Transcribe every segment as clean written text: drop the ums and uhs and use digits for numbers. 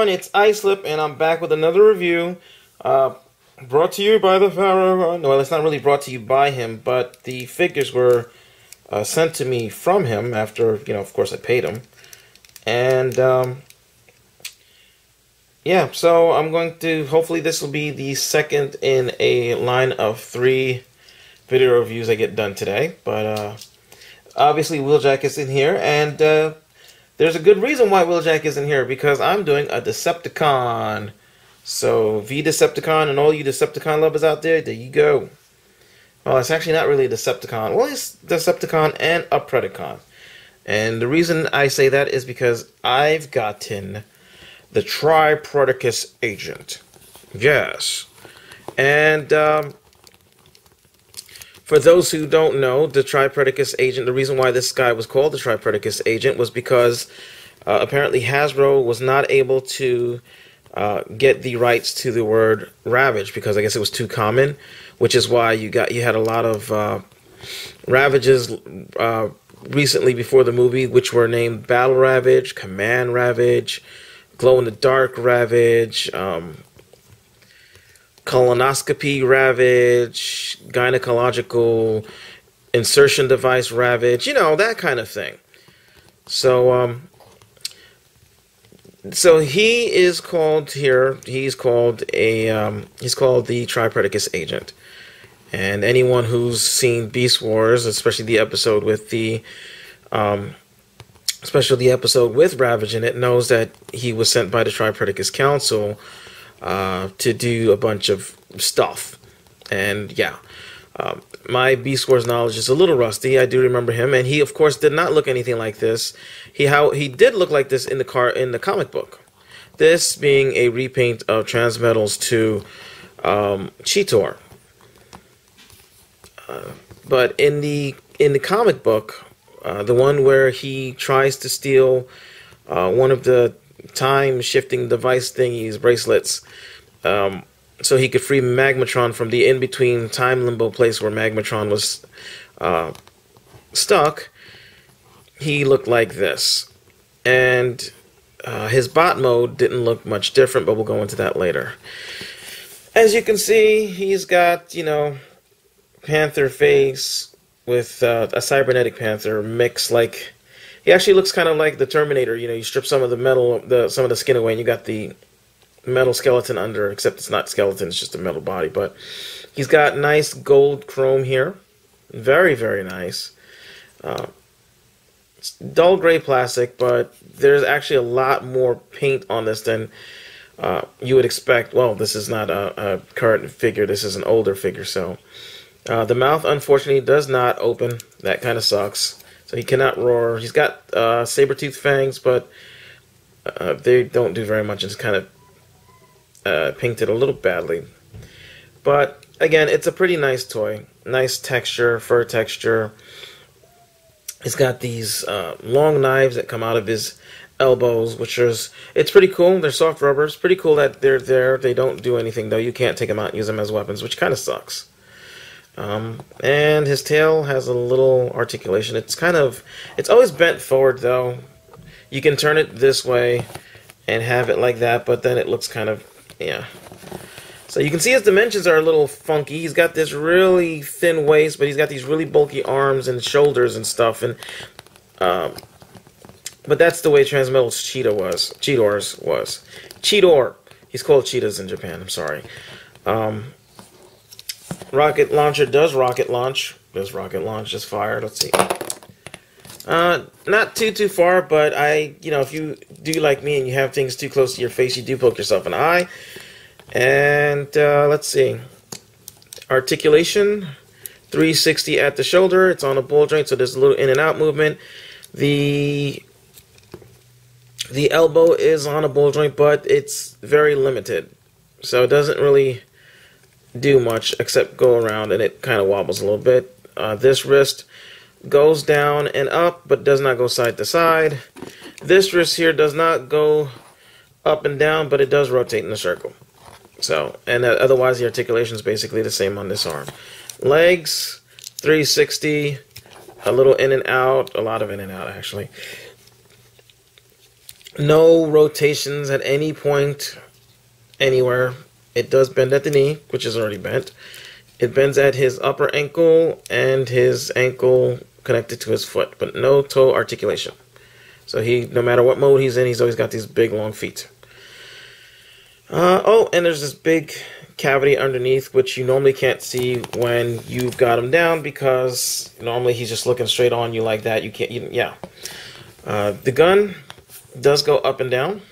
everyone, it's Islip, and I'm back with another review. Brought to you by the Pharaoh. Well, it's not really brought to you by him, but the figures were sent to me from him after, of course I paid him. And, yeah, so I'm going to, hopefully this will be the second in a line of 3 video reviews I get done today. But, obviously Wheeljack is in here, and, there's a good reason why Wheeljack isn't here, because I'm doing a Decepticon. So, V-Decepticon and all you Decepticon lovers out there, there you go. Well, it's actually not really a Decepticon. Well, it's Decepticon and a Predacon. And the reason I say that is because I've gotten the TriPredacus agent. Yes. And, for those who don't know, the TriPredacus agent, the reason why this guy was called the TriPredacus agent was because apparently Hasbro was not able to get the rights to the word Ravage, because I guess it was too common, which is why you had a lot of Ravages recently before the movie, which were named Battle Ravage, Command Ravage, Glow in the Dark Ravage, Colonoscopy Ravage, Gynecological Insertion Device Ravage, that kind of thing. So, so he is called here, he's called the TriPredacus agent. And anyone who's seen Beast Wars, especially the episode with Ravage in it, knows that he was sent by the TriPredacus Council to do a bunch of stuff. And yeah, my Beast Wars knowledge is a little rusty. I do remember him, and he of course did not look anything like this. He did look like this in the comic book. This being a repaint of Transmetals to Cheetor. But in the comic book, the one where he tries to steal one of the time-shifting device thingies, bracelets, so he could free Magmatron from the in-between time limbo place where Magmatron was stuck, he looked like this. And his bot mode didn't look much different, but we'll go into that later. As you can see, he's got, panther face with a cybernetic panther mix, like... He actually looks kind of like the Terminator. You strip some of the metal, some of the skin away, and you got the metal skeleton under. Except it's not skeleton; it's just a metal body. But he's got nice gold chrome here, very, very nice. It's dull gray plastic, but there's actually a lot more paint on this than you would expect. Well, this is not a current figure; this is an older figure. So the mouth, unfortunately, does not open. That kind of sucks. So he cannot roar. He's got saber-toothed fangs, but they don't do very much. It's kind of painted a little badly. But, again, it's a pretty nice toy. Nice texture, fur texture. He's got these long knives that come out of his elbows, it's pretty cool. They're soft rubber. It's pretty cool that they're there. They don't do anything, though. You can't take them out and use them as weapons, which kind of sucks. And his tail has a little articulation. It's always bent forward, though. You can turn it this way and have it like that, but then it looks kind of, yeah. So you can see his dimensions are a little funky. He's got this really thin waist, but he's got these really bulky arms and shoulders and stuff. And but that's the way Transmetals Cheetor's was. Cheetor. He's called Cheetahs in Japan. I'm sorry. Rocket launcher does rocket launch. Does rocket launch, just fire. Let's see. Not too far, but if you do like me and you have things too close to your face, you do poke yourself in the eye. And let's see. Articulation, 360 at the shoulder. It's on a ball joint, so there's a little in and out movement. The elbow is on a ball joint, but it's very limited, so it doesn't really do much except go around, and it kind of wobbles a little bit. This wrist goes down and up, but does not go side to side. This wrist here does not go up and down, but it does rotate in a circle. So, and otherwise the articulation is basically the same on this arm. Legs, 360, a little in and out, a lot of in and out actually. No rotations at any point anywhere. It does bend at the knee, which is already bent. It bends at his upper ankle and his ankle connected to his foot, but no toe articulation. So he, no matter what mode he's in, he's always got these big long feet. Oh, and there's this big cavity underneath, which you normally can't see when you've got him down, because normally he's just looking straight on you like that. You can't, yeah. The gun does go up and down,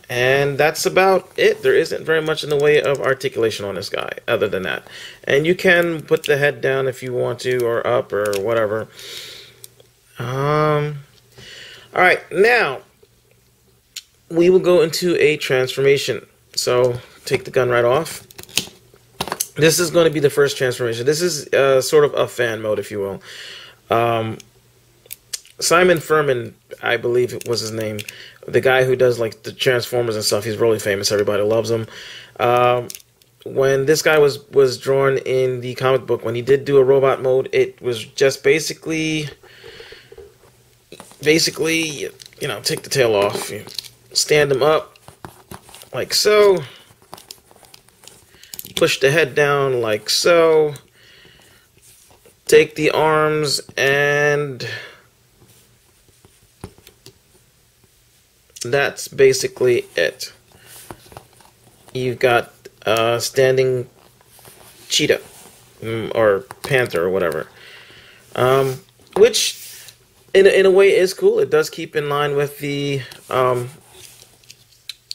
and that's about it. There isn't very much in the way of articulation on this guy other than that. And you can put the head down if you want to, or up, or whatever. Alright, now we will go into a transformation. So take the gun right off. This is going to be the first transformation. This is sort of a fan mode, if you will. Simon Furman, I believe it was his name, the guy who does like the Transformers and stuff. He's really famous. Everybody loves him. When this guy was drawn in the comic book, when he did do a robot mode, it was just basically, you know, take the tail off, you stand him up like so, push the head down like so, take the arms, and that's basically it. You've got a standing cheetah or panther or whatever, which in a way is cool. It does keep in line with the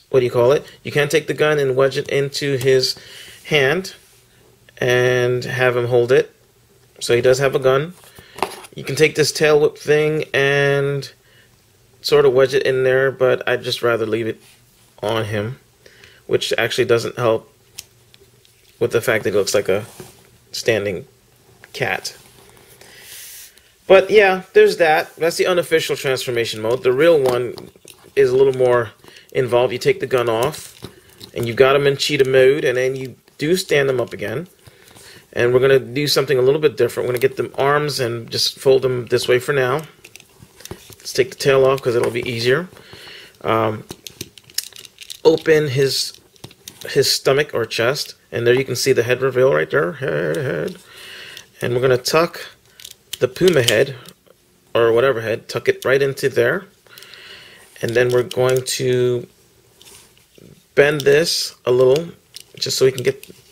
what do you call it? You can take the gun and wedge it into his hand and have him hold it. So he does have a gun. You can take this tail whip thing and sort of wedge it in there, but I'd just rather leave it on him, which actually doesn't help with the fact that he looks like a standing cat. But yeah, there's that. That's the unofficial transformation mode. The real one is a little more involved. You take the gun off, and you've got him in cheetah mode, and then you do stand them up again. And we're going to do something a little bit different. We're going to get the arms and just fold them this way for now. Let's take the tail off because it'll be easier. Open his stomach or chest, and there you can see the head reveal right there. Head. And we're going to tuck the puma head, or whatever head, tuck it right into there. And then we're going to bend this a little, just so we can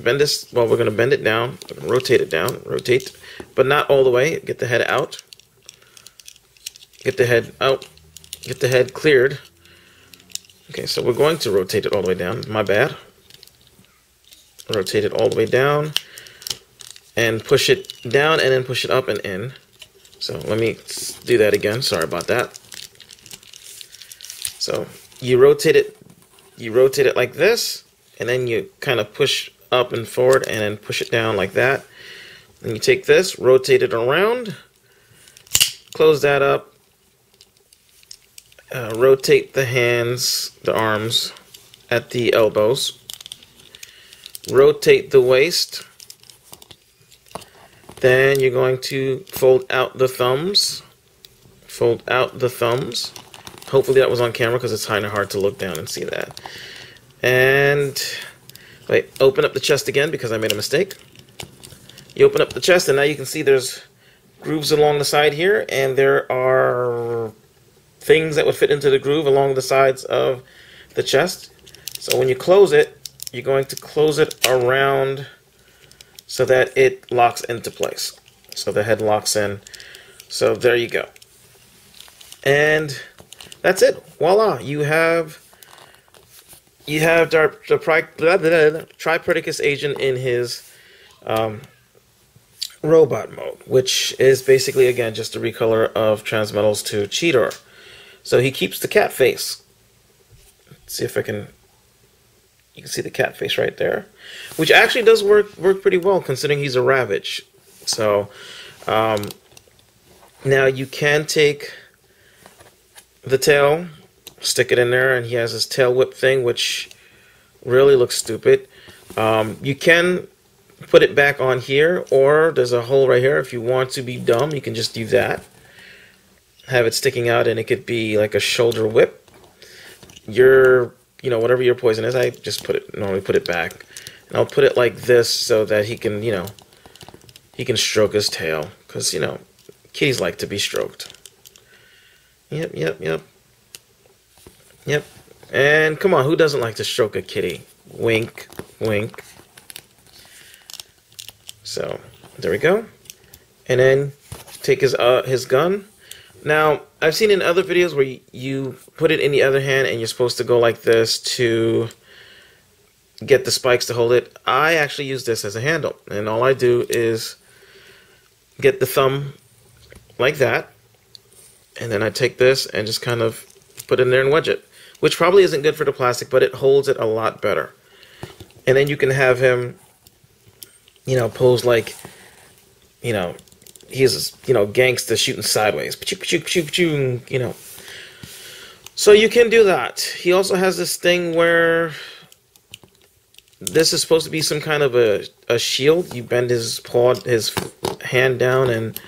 bend this. Well, we're going to bend it down, rotate it down, rotate, but not all the way. Get the head out. Get the head out. Get the head cleared. Okay, so we're going to rotate it all the way down. My bad. Rotate it all the way down. And push it down and then push it up and in. So let me do that again. Sorry about that. So you rotate it like this, and then you kind of push up and forward and then push it down like that. Then you take this, rotate it around, close that up, rotate the hands, the arms at the elbows, rotate the waist. Then you're going to fold out the thumbs. Fold out the thumbs. Hopefully that was on camera because it's kind of hard to look down and see that. And wait, open up the chest again because I made a mistake. You open up the chest and now you can see there's grooves along the side here, and there are things that would fit into the groove along the sides of the chest. So when you close it, you're going to close it around so that it locks into place. So the head locks in. So there you go. And that's it. Voila. You have the TriPredacus agent in his robot mode, which is basically, again, just a recolor of Transmetals to Cheetor. So he keeps the cat face. Let's see if I can... You can see the cat face right there, which actually does work pretty well considering he's a Ravage. So now you can take the tail, stick it in there, and he has his tail whip thing, which really looks stupid. You can put it back on here, or there's a hole right here. If you want to be dumb, you can just do that. Have it sticking out, and it could be like a shoulder whip. your, whatever your poison is, I just normally put it back. And I'll put it like this so that he can, he can stroke his tail. Because, kitties like to be stroked. Yep, yep, yep. Yep. And come on, who doesn't like to stroke a kitty? Wink, wink. So, there we go. And then take his gun. Now, I've seen in other videos where you put it in the other hand and you're supposed to go like this to get the spikes to hold it. I actually use this as a handle. And all I do is get the thumb like that. And then I take this and just kind of put it in there and wedge it. Which probably isn't good for the plastic, but it holds it a lot better. And then you can have him, pose like, he's, gangster shooting sideways. So you can do that. He also has this thing where this is supposed to be some kind of a shield. You bend his hand down, and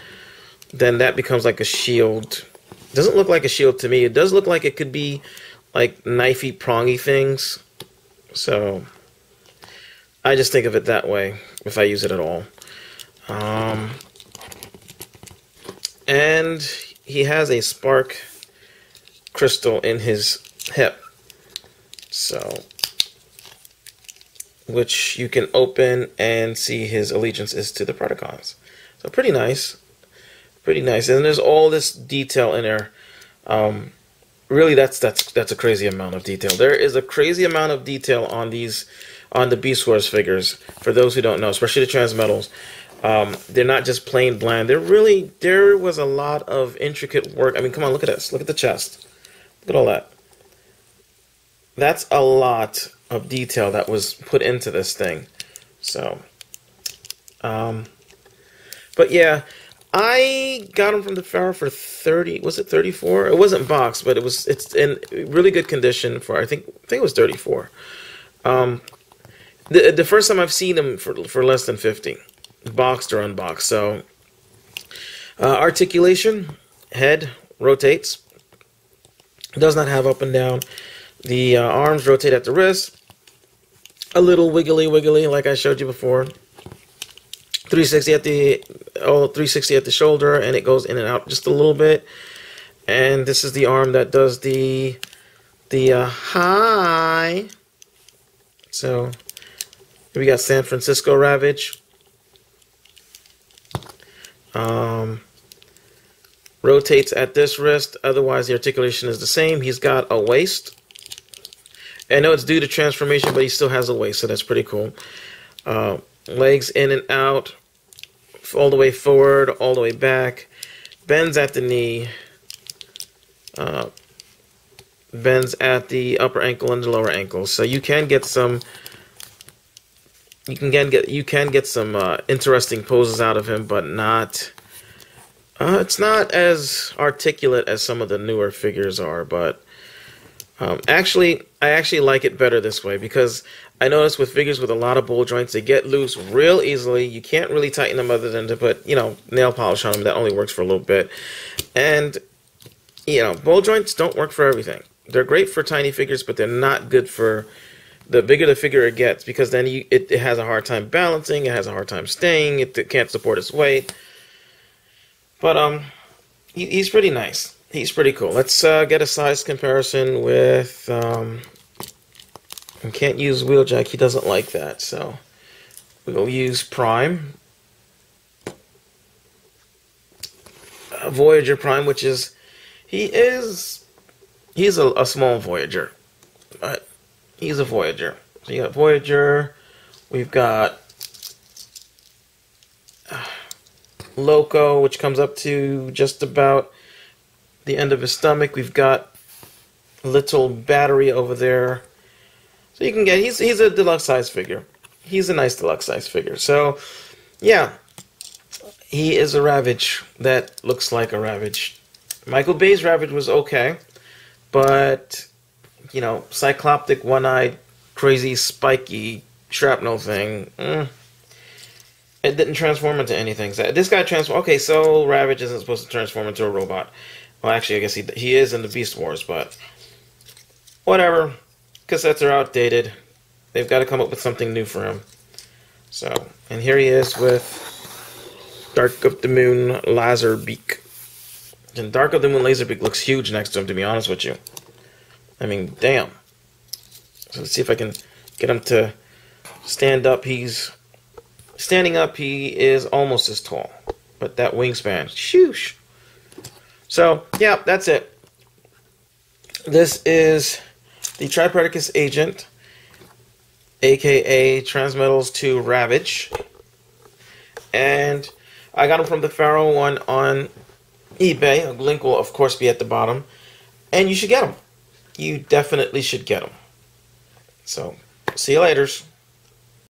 then that becomes like a shield. It doesn't look like a shield to me. It does look like it could be like knifey, prongy things. So I just think of it that way if I use it at all. And he has a spark crystal in his hip. So, which you can open and see his allegiance is to the Predacons. So pretty nice. Pretty nice. And there's all this detail in there. Really, that's a crazy amount of detail. There is a crazy amount of detail on the Beast Wars figures. For those who don't know, especially the Transmetals, they're not just plain bland. There was a lot of intricate work. I mean, come on, look at this. Look at the chest. Look at all that. That's a lot of detail that was put into this thing. So, but yeah. I got them from the fair for 30. Was it 34? It wasn't boxed, but it's in really good condition for I think it was 34. The first time I've seen them for less than 50, boxed or unboxed. So articulation, head rotates. Does not have up and down. The arms rotate at the wrist. A little wiggly like I showed you before. 360 at the shoulder, and it goes in and out just a little bit. And this is the arm that does the high. So here we got San Francisco Ravage. Rotates at this wrist. Otherwise, the articulation is the same. He's got a waist. I know it's due to transformation, but he still has a waist, so that's pretty cool. Legs in and out, all the way forward, all the way back, bends at the knee, bends at the upper ankle and the lower ankle. So you can get some, you can get some interesting poses out of him, but not. It's not as articulate as some of the newer figures are, but I actually like it better this way, because I notice with figures with a lot of ball joints, they get loose real easily. You can't really tighten them other than to put, nail polish on them. That only works for a little bit. And, ball joints don't work for everything. They're great for tiny figures, but they're not good for the bigger the figure it gets, because then it has a hard time balancing, it has a hard time staying, it can't support its weight. But he's pretty nice. He's pretty cool. Let's get a size comparison with... I can't use Wheeljack. He doesn't like that. So we'll use Prime. Voyager Prime, which is... He's a small Voyager. But he's a Voyager. So you got Voyager. We've got... Loco, which comes up to just about the end of his stomach. We've got Little Battery over there. So you can get, he's a deluxe size figure. He's a nice deluxe size figure. So, yeah, he is a Ravage that looks like a Ravage. Michael Bay's Ravage was okay, but, cycloptic, one-eyed, crazy, spiky shrapnel thing, it didn't transform into anything. So this guy transformed. Okay, so Ravage isn't supposed to transform into a robot. Well, actually, I guess he is in the Beast Wars, but whatever. Cassettes are outdated. They've got to come up with something new for him. So, and here he is with Dark of the Moon Laserbeak. And Dark of the Moon Laserbeak looks huge next to him, to be honest with you. I mean, damn. So let's see if I can get him to stand up. He's standing up. He is almost as tall, but that wingspan, shoosh. So yeah, that's it. This is the TriPredacus agent, aka Transmetals 2 Ravage, and I got him from the Pharaoh one on eBay. A link will of course be at the bottom, and you should get him. You definitely should get him. So, see you later.